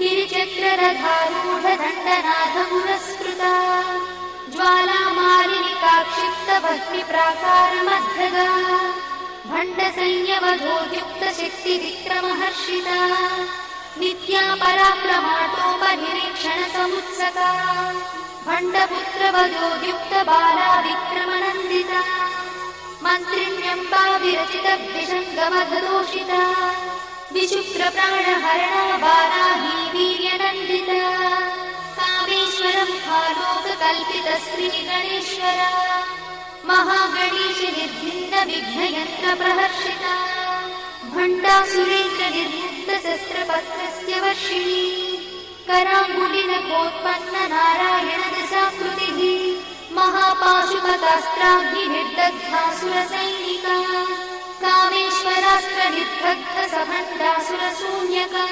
गिरिचक्ररथारूढदण्डनाथपुरस्कृता ज्वालामालिनिकाक्षिप्तभक्तिप्राकारमध्यगा भण्डसंयमधोद्युक्तशक्तिविक्रमहर्षिता Nitya पराक्रमाटोपनिरीक्षणसमुत्सका भण्डपुत्रवधोद्युक्तबाला विक्रमनन्दिता मन्त्रिण्यम्बा विरचितविषङ्गमधदोषिता विशुक्रप्राणहरणा बालाही वीर्यनन्दिता कामेश्वरं भालोककल्पितश्रीगणेश्वरा Mahaganesh निर्भिन्नविघ्नयन्त्रप्रहर्षिता भण्डासुरेन्द्रनिर्मुक्तशस्त्रपत्रस्य Varshini कराङ्गुलिनखोत्पन्ननारायणदशाकृतिः महापाशुपतास्त्राग्निर्दग्धासुरसैनिका कामेश्वरास्त्रनिर्दग्धसभण्डासुरशून्यका